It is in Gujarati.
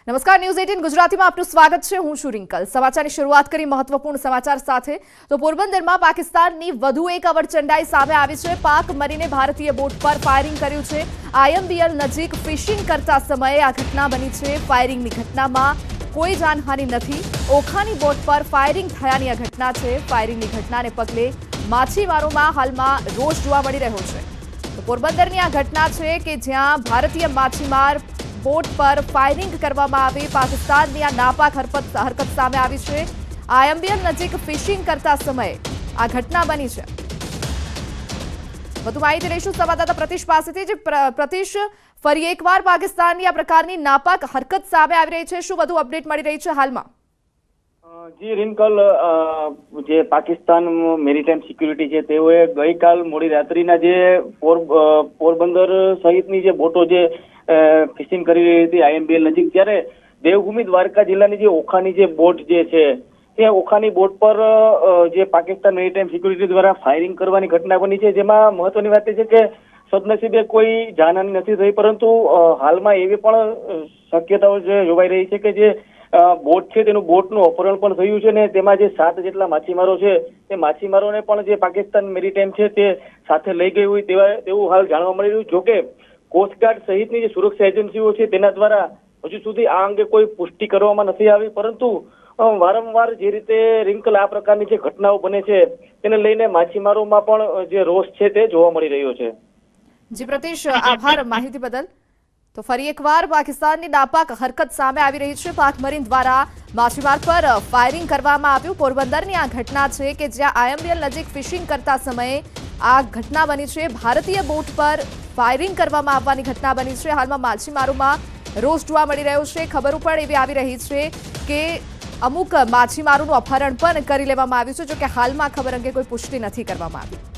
નમસ્કાર, ન્યૂઝ 18 ગુજરાતીમાં આપનું સ્વાગત છે। હું છું રિંકલ। સમાચારની શરૂઆત કરી મહત્વપૂર્ણ સમાચાર સાથે। તો પોરબંદરમાં પાકિસ્તાનની વધુ એક અવરચંડાઈ સામે આવી છે। પાક મરીને ભારતીય બોટ પર ફાયરિંગ કર્યું છે। આઈએમબીએલ નજીક ફિશિંગ કરતા સમયે આ ઘટના બની છે। ફાયરિંગની ઘટનામાં કોઈ જાનહાનિ નથી। ઓખાની બોટ પર ફાયરિંગ થયાની આ ઘટના છે। ફાયરિંગની ઘટનાને પગલે માછીમારોમાં હાલમાં રોષ જોવા મળી રહ્યો છે। તો પોરબંદરની આ ઘટના છે કે જ્યાં ભારતીય માછીમાર બોટ પર ફાયરિંગ કરવામાં આવી। પાકિસ્તાનની આ નાપાક હરકત સામે આવી છે। આઈએમબીએલ નજીક ફિશિંગ કરતા સમયે આ ઘટના બની છે। વધુ માહિતી લઈશું સંવાદદાતા પ્રતિશ પાસેથી। પ્રતિશ, ફરી એકવાર પાકિસ્તાનની આ પ્રકારની નાપાક હરકત સામે આવી રહી છે। શું વધુ અપડેટ મળી રહી છે હાલમાં? જી રિંકલ, જે પાકિસ્તાન મેરીટાઈમ સિક્યુરિટી છે તેઓએ ગઈકાલ મોડી રાત્રિના જે પોરબંદર સહિતની જે બોટો જે ફિશિંગ કરી રહી હતી આઈએમબીએલ નજીક, ત્યારે દેવભૂમિ દ્વારકા જિલ્લાની જે ઓખાની જે બોટ જે છે તે ઓખાની બોટ પર જે પાકિસ્તાન મેરીટાઈમ સિક્યુરિટી દ્વારા ફાયરિંગ કરવાની ઘટના બની છે। જેમાં મહત્વની વાત એ છે કે સદનસીબે કોઈ જાનહાનિ નથી થઈ, પરંતુ હાલમાં એવી પણ શક્યતાઓ જે જોવાઈ રહી છે કે જે બોટ છે તેનું બોટનું અપહરણ પણ થયું છે ને તેમાં જે 7 જેટલા માછીમારો છે તે માછીમારોને પણ જે પાકિસ્તાન મેરીટાઈમ છે તે સાથે લઈ ગઈ હોય તેવું હાલ જાણવા મળી રહ્યું। જોકે કોસ્ટગાર્ડ સહિતની જે સુરક્ષા એજન્સીઓ છે તેના દ્વારા હજુ સુધી આ અંગે કોઈ પુષ્ટિ કરવામાં નથી આવી, પરંતુ વારંવાર જે રીતે રિંકલ આ પ્રકારની જે ઘટનાઓ બને છે તેને લઈને માછીમારોમાં પણ જે રોષ છે તે જોવા મળી રહ્યો છે। જી પ્રતિશ, આભાર માહિતી બદલ। તો ફરી એકવાર પાકિસ્તાનની નાપાક હરકત સામે આવી રહી છે। પાક મરીન દ્વારા માછીમાર પર ફાયરિંગ કરવામાં આવ્યું। પોરબંદરની આ ઘટના છે કે જ્યાં આઈએમબીએલ નજીક ફિશિંગ કરતા સમયે આ ઘટના બની છે। ભારતીય બોટ પર ફાયરિંગ કરવામાં આવવાની ઘટના બની છે। હાલમાં માછીમારોમાં રોષ જોવા મળી રહ્યો છે। ખબરો પણ એવી આવી રહી છે કે અમુક માછીમારોનું અપહરણ પણ કરી લેવામાં આવ્યું છે, જો કે હાલમાં ખબર અંગે કોઈ પુષ્ટિ નથી કરવામાં આવી।